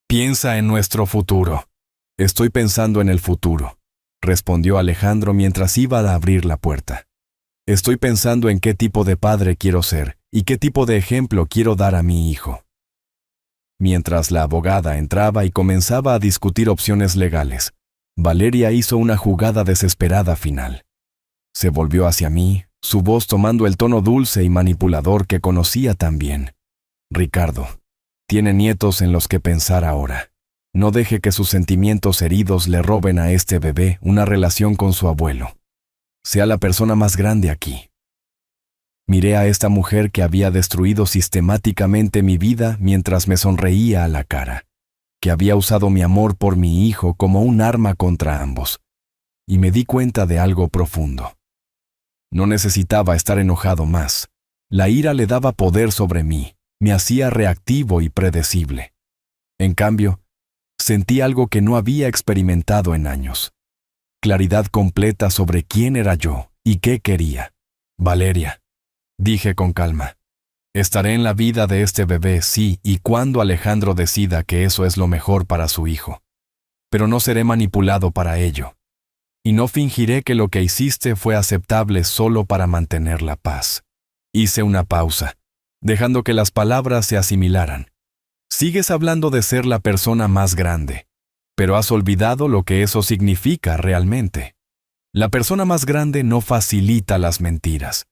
Piensa en nuestro futuro. Estoy pensando en el futuro, respondió Alejandro mientras iba a abrir la puerta. Estoy pensando en qué tipo de padre quiero ser y qué tipo de ejemplo quiero dar a mi hijo. Mientras la abogada entraba y comenzaba a discutir opciones legales, Valeria hizo una jugada desesperada final. Se volvió hacia mí, su voz tomando el tono dulce y manipulador que conocía tan bien. Ricardo, tiene nietos en los que pensar ahora. No deje que sus sentimientos heridos le roben a este bebé una relación con su abuelo. Sea la persona más grande aquí. Miré a esta mujer que había destruido sistemáticamente mi vida mientras me sonreía a la cara, que había usado mi amor por mi hijo como un arma contra ambos, y me di cuenta de algo profundo. No necesitaba estar enojado más. La ira le daba poder sobre mí, me hacía reactivo y predecible. En cambio, sentí algo que no había experimentado en años. Claridad completa sobre quién era yo y qué quería. Valeria, dije con calma, estaré en la vida de este bebé sí y cuando Alejandro decida que eso es lo mejor para su hijo. Pero no seré manipulado para ello. Y no fingiré que lo que hiciste fue aceptable solo para mantener la paz. Hice una pausa, dejando que las palabras se asimilaran. Sigues hablando de ser la persona más grande, pero has olvidado lo que eso significa realmente. La persona más grande no facilita las mentiras.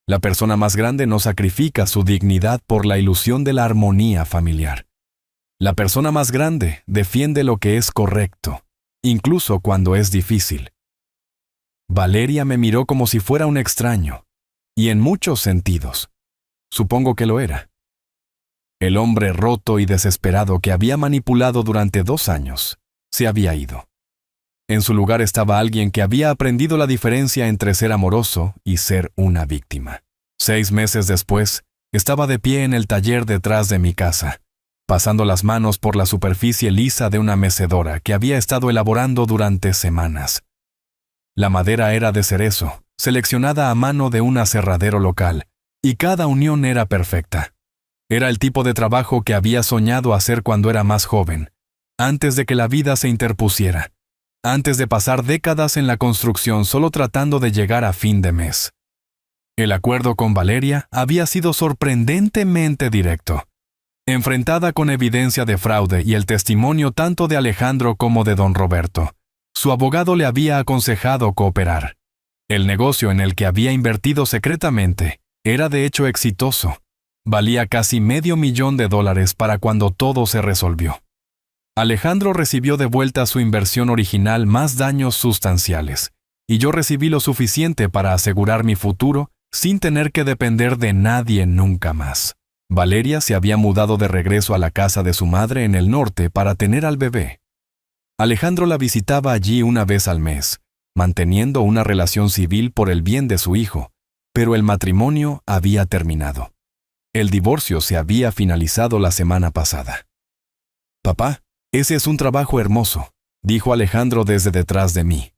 La persona más grande no sacrifica su dignidad por la ilusión de la armonía familiar. La persona más grande defiende lo que es correcto, incluso cuando es difícil. Valeria me miró como si fuera un extraño, y en muchos sentidos. Supongo que lo era. El hombre roto y desesperado que había manipulado durante 2 años se había ido. En su lugar estaba alguien que había aprendido la diferencia entre ser amoroso y ser una víctima. 6 meses después, estaba de pie en el taller detrás de mi casa, pasando las manos por la superficie lisa de una mecedora que había estado elaborando durante semanas. La madera era de cerezo, seleccionada a mano de un aserradero local, y cada unión era perfecta. Era el tipo de trabajo que había soñado hacer cuando era más joven, antes de que la vida se interpusiera, antes de pasar décadas en la construcción solo tratando de llegar a fin de mes. El acuerdo con Valeria había sido sorprendentemente directo. Enfrentada con evidencia de fraude y el testimonio tanto de Alejandro como de don Roberto, su abogado le había aconsejado cooperar. El negocio en el que había invertido secretamente era de hecho exitoso. Valía casi $500,000 para cuando todo se resolvió. Alejandro recibió de vuelta su inversión original más daños sustanciales, y yo recibí lo suficiente para asegurar mi futuro sin tener que depender de nadie nunca más. Valeria se había mudado de regreso a la casa de su madre en el norte para tener al bebé. Alejandro la visitaba allí una vez al mes, manteniendo una relación civil por el bien de su hijo, pero el matrimonio había terminado. El divorcio se había finalizado la semana pasada. «Papá, ese es un trabajo hermoso», dijo Alejandro desde detrás de mí.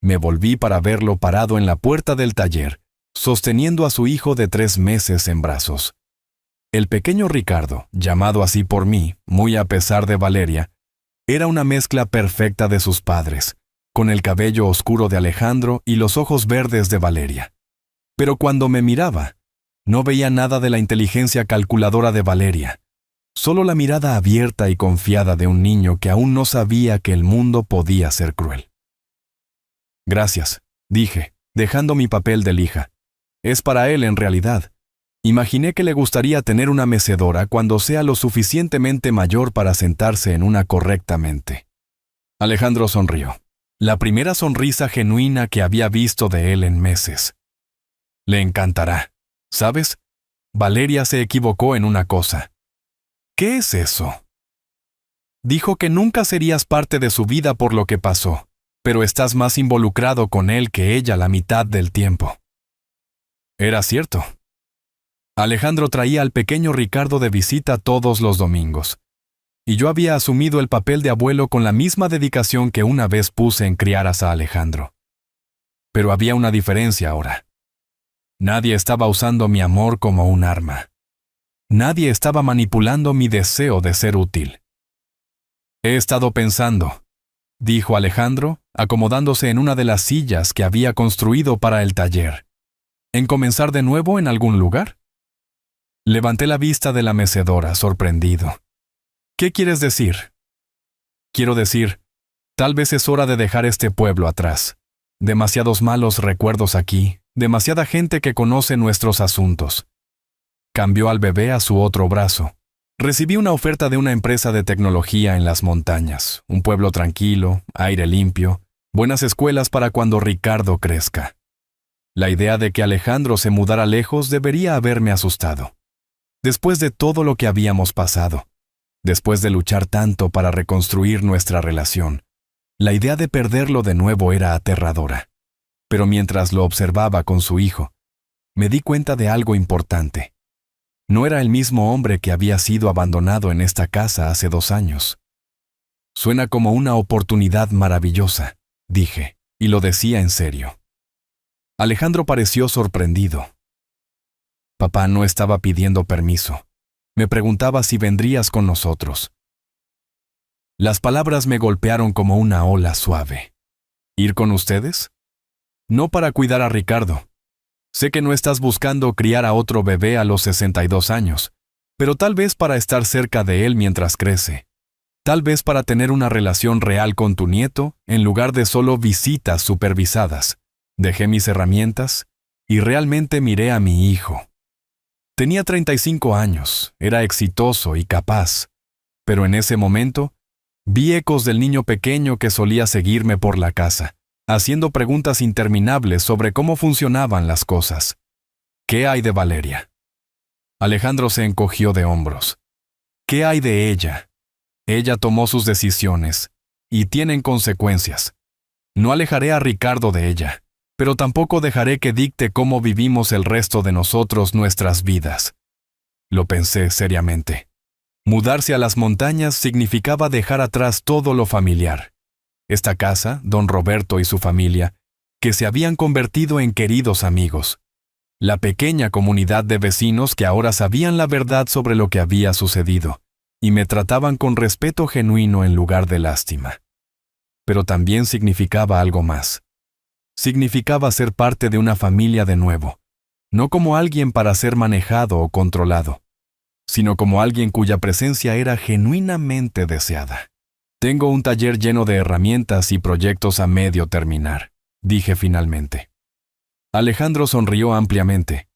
Me volví para verlo parado en la puerta del taller, sosteniendo a su hijo de 3 meses en brazos. El pequeño Ricardo, llamado así por mí, muy a pesar de Valeria, era una mezcla perfecta de sus padres, con el cabello oscuro de Alejandro y los ojos verdes de Valeria. Pero cuando me miraba, no veía nada de la inteligencia calculadora de Valeria, solo la mirada abierta y confiada de un niño que aún no sabía que el mundo podía ser cruel. «Gracias», dije, dejando mi papel de lija. «Es para él en realidad. Imaginé que le gustaría tener una mecedora cuando sea lo suficientemente mayor para sentarse en una correctamente». Alejandro sonrió, la primera sonrisa genuina que había visto de él en meses. «Le encantará. ¿Sabes? Valeria se equivocó en una cosa». «¿Qué es eso?» «Dijo que nunca serías parte de su vida por lo que pasó, pero estás más involucrado con él que ella la mitad del tiempo». Era cierto. Alejandro traía al pequeño Ricardo de visita todos los domingos, y yo había asumido el papel de abuelo con la misma dedicación que una vez puse en criar a Alejandro. Pero había una diferencia ahora. Nadie estaba usando mi amor como un arma. Nadie estaba manipulando mi deseo de ser útil. «He estado pensando», dijo Alejandro, acomodándose en una de las sillas que había construido para el taller, «¿en comenzar de nuevo en algún lugar?» Levanté la vista de la mecedora, sorprendido. «¿Qué quieres decir?» «Quiero decir, tal vez es hora de dejar este pueblo atrás. Demasiados malos recuerdos aquí, demasiada gente que conoce nuestros asuntos. Cambió al bebé a su otro brazo. Recibí una oferta de una empresa de tecnología en las montañas, un pueblo tranquilo, aire limpio, buenas escuelas para cuando Ricardo crezca. La idea de que Alejandro se mudara lejos debería haberme asustado. Después de todo lo que habíamos pasado, después de luchar tanto para reconstruir nuestra relación, la idea de perderlo de nuevo era aterradora. Pero mientras lo observaba con su hijo, me di cuenta de algo importante. No era el mismo hombre que había sido abandonado en esta casa hace 2 años. Suena como una oportunidad maravillosa, dije, y lo decía en serio. Alejandro pareció sorprendido. Papá no estaba pidiendo permiso. Me preguntaba si vendrías con nosotros. Las palabras me golpearon como una ola suave. ¿Ir con ustedes? No para cuidar a Ricardo. Sé que no estás buscando criar a otro bebé a los 62 años, pero tal vez para estar cerca de él mientras crece. Tal vez para tener una relación real con tu nieto en lugar de solo visitas supervisadas. Dejé mis herramientas y realmente miré a mi hijo. Tenía 35 años, era exitoso y capaz, pero en ese momento vi ecos del niño pequeño que solía seguirme por la casa, haciendo preguntas interminables sobre cómo funcionaban las cosas. ¿Qué hay de Valeria? Alejandro se encogió de hombros. ¿Qué hay de ella? Ella tomó sus decisiones, y tienen consecuencias. No alejaré a Ricardo de ella, pero tampoco dejaré que dicte cómo vivimos el resto de nosotros nuestras vidas. Lo pensé seriamente. Mudarse a las montañas significaba dejar atrás todo lo familiar. Esta casa, don Roberto y su familia, que se habían convertido en queridos amigos. La pequeña comunidad de vecinos que ahora sabían la verdad sobre lo que había sucedido, y me trataban con respeto genuino en lugar de lástima. Pero también significaba algo más. Significaba ser parte de una familia de nuevo, no como alguien para ser manejado o controlado, sino como alguien cuya presencia era genuinamente deseada. Tengo un taller lleno de herramientas y proyectos a medio terminar, dije finalmente. Alejandro sonrió ampliamente.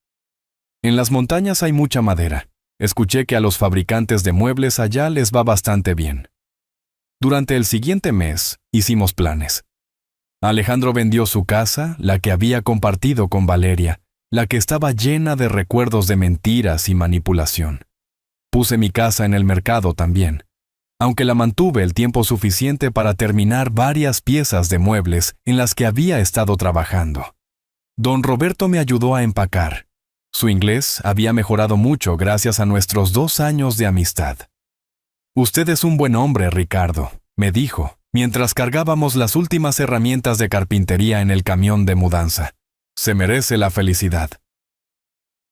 En las montañas hay mucha madera. Escuché que a los fabricantes de muebles allá les va bastante bien. Durante el siguiente mes, hicimos planes. Alejandro vendió su casa, la que había compartido con Valeria, la que estaba llena de recuerdos de mentiras y manipulación. Puse mi casa en el mercado también, aunque la mantuve el tiempo suficiente para terminar varias piezas de muebles en las que había estado trabajando. Don Roberto me ayudó a empacar. Su inglés había mejorado mucho gracias a nuestros 2 años de amistad. «Usted es un buen hombre, Ricardo», me dijo, mientras cargábamos las últimas herramientas de carpintería en el camión de mudanza. «Se merece la felicidad».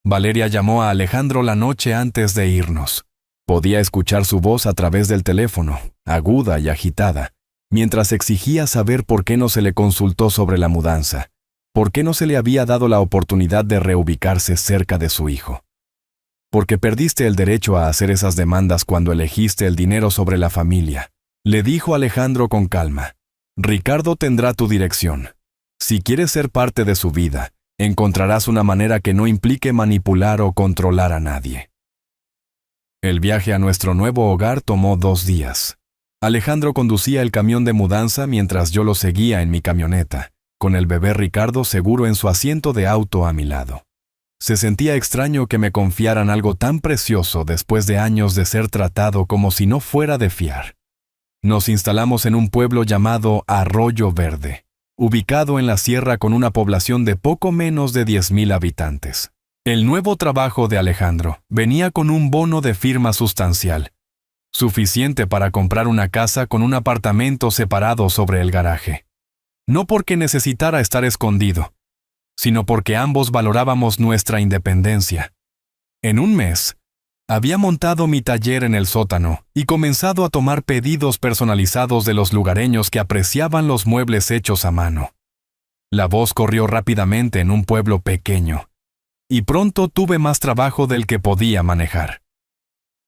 Valeria llamó a Alejandro la noche antes de irnos. Podía escuchar su voz a través del teléfono, aguda y agitada, mientras exigía saber por qué no se le consultó sobre la mudanza, por qué no se le había dado la oportunidad de reubicarse cerca de su hijo. Porque perdiste el derecho a hacer esas demandas cuando elegiste el dinero sobre la familia, le dijo Alejandro con calma. Ricardo tendrá tu dirección. Si quieres ser parte de su vida, encontrarás una manera que no implique manipular o controlar a nadie. El viaje a nuestro nuevo hogar tomó 2 días. Alejandro conducía el camión de mudanza mientras yo lo seguía en mi camioneta, con el bebé Ricardo seguro en su asiento de auto a mi lado. Se sentía extraño que me confiaran algo tan precioso después de años de ser tratado como si no fuera de fiar. Nos instalamos en un pueblo llamado Arroyo Verde, ubicado en la sierra con una población de poco menos de 10,000 habitantes. El nuevo trabajo de Alejandro venía con un bono de firma sustancial, suficiente para comprar una casa con un apartamento separado sobre el garaje. No porque necesitara estar escondido, sino porque ambos valorábamos nuestra independencia. En un mes, había montado mi taller en el sótano y comenzado a tomar pedidos personalizados de los lugareños que apreciaban los muebles hechos a mano. La voz corrió rápidamente en un pueblo pequeño, y pronto tuve más trabajo del que podía manejar.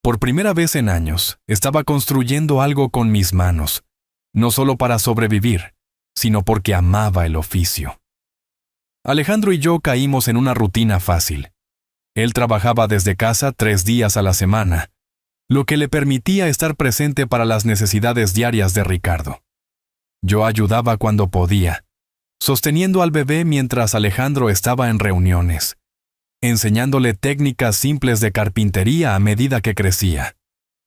Por primera vez en años, estaba construyendo algo con mis manos, no solo para sobrevivir, sino porque amaba el oficio. Alejandro y yo caímos en una rutina fácil. Él trabajaba desde casa 3 días a la semana, lo que le permitía estar presente para las necesidades diarias de Ricardo. Yo ayudaba cuando podía, sosteniendo al bebé mientras Alejandro estaba en reuniones, enseñándole técnicas simples de carpintería a medida que crecía,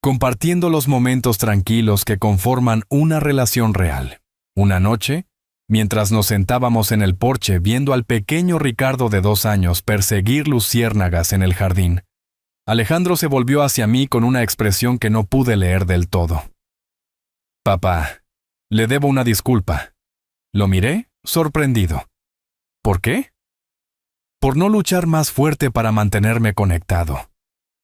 compartiendo los momentos tranquilos que conforman una relación real. Una noche, mientras nos sentábamos en el porche viendo al pequeño Ricardo de 2 años perseguir luciérnagas en el jardín, Alejandro se volvió hacia mí con una expresión que no pude leer del todo. «Papá, le debo una disculpa». Lo miré, sorprendido. ¿Por qué? Por no luchar más fuerte para mantenerme conectado.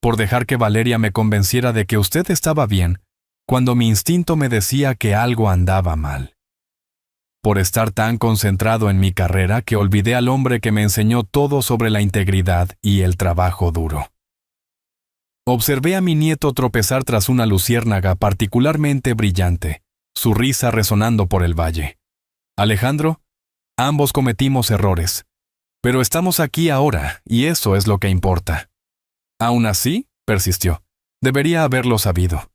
Por dejar que Valeria me convenciera de que usted estaba bien, cuando mi instinto me decía que algo andaba mal. Por estar tan concentrado en mi carrera que olvidé al hombre que me enseñó todo sobre la integridad y el trabajo duro. Observé a mi nieto tropezar tras una luciérnaga particularmente brillante, su risa resonando por el valle. Alejandro, ambos cometimos errores, pero estamos aquí ahora y eso es lo que importa. Aún así, persistió, debería haberlo sabido.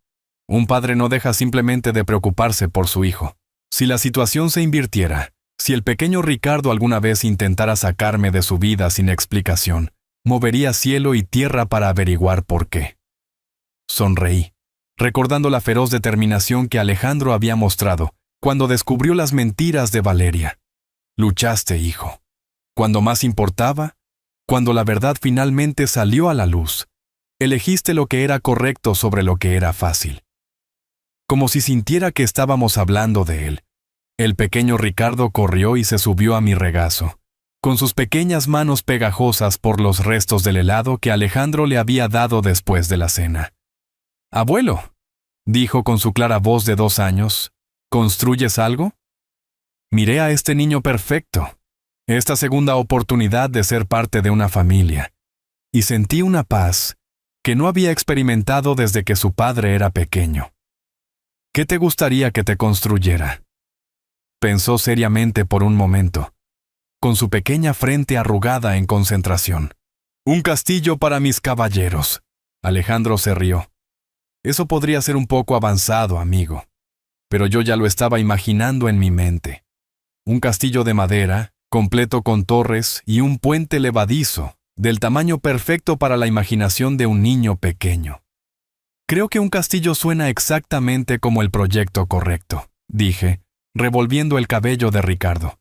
Un padre no deja simplemente de preocuparse por su hijo. Si la situación se invirtiera, si el pequeño Ricardo alguna vez intentara sacarme de su vida sin explicación, movería cielo y tierra para averiguar por qué. Sonreí, recordando la feroz determinación que Alejandro había mostrado cuando descubrió las mentiras de Valeria. Luchaste, hijo. Cuando más importaba, cuando la verdad finalmente salió a la luz, elegiste lo que era correcto sobre lo que era fácil. Como si sintiera que estábamos hablando de él, el pequeño Ricardo corrió y se subió a mi regazo, con sus pequeñas manos pegajosas por los restos del helado que Alejandro le había dado después de la cena. «Abuelo», dijo con su clara voz de 2 años, «¿construyes algo?» Miré a este niño perfecto, esta segunda oportunidad de ser parte de una familia, y sentí una paz que no había experimentado desde que su padre era pequeño. «¿Qué te gustaría que te construyera?». Pensó seriamente por un momento, con su pequeña frente arrugada en concentración. «Un castillo para mis caballeros». Alejandro se rió. «Eso podría ser un poco avanzado, amigo». Pero yo ya lo estaba imaginando en mi mente. Un castillo de madera, completo con torres y un puente levadizo, del tamaño perfecto para la imaginación de un niño pequeño. «Creo que un castillo suena exactamente como el proyecto correcto», dije, revolviendo el cabello de Ricardo.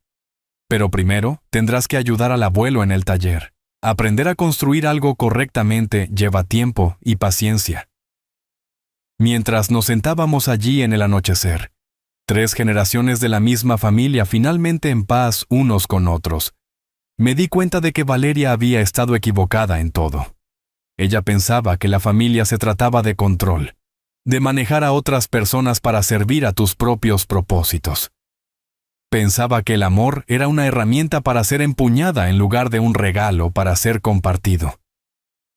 «Pero primero tendrás que ayudar al abuelo en el taller. Aprender a construir algo correctamente lleva tiempo y paciencia». Mientras nos sentábamos allí en el anochecer, 3 generaciones de la misma familia finalmente en paz unos con otros, me di cuenta de que Valeria había estado equivocada en todo. Ella pensaba que la familia se trataba de control, de manejar a otras personas para servir a tus propios propósitos. Pensaba que el amor era una herramienta para ser empuñada en lugar de un regalo para ser compartido.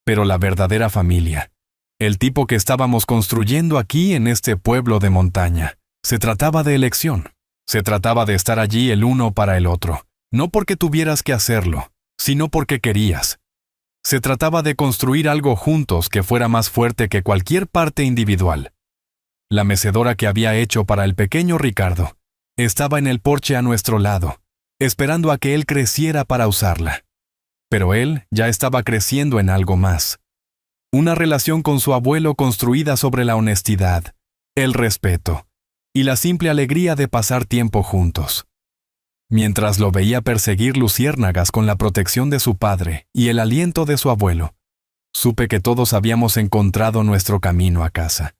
Pero la verdadera familia, el tipo que estábamos construyendo aquí en este pueblo de montaña, se trataba de elección. Se trataba de estar allí el uno para el otro, no porque tuvieras que hacerlo, sino porque querías. Se trataba de construir algo juntos que fuera más fuerte que cualquier parte individual. La mecedora que había hecho para el pequeño Ricardo estaba en el porche a nuestro lado, esperando a que él creciera para usarla. Pero él ya estaba creciendo en algo más. Una relación con su abuelo construida sobre la honestidad, el respeto y la simple alegría de pasar tiempo juntos. Mientras lo veía perseguir luciérnagas con la protección de su padre y el aliento de su abuelo, supe que todos habíamos encontrado nuestro camino a casa.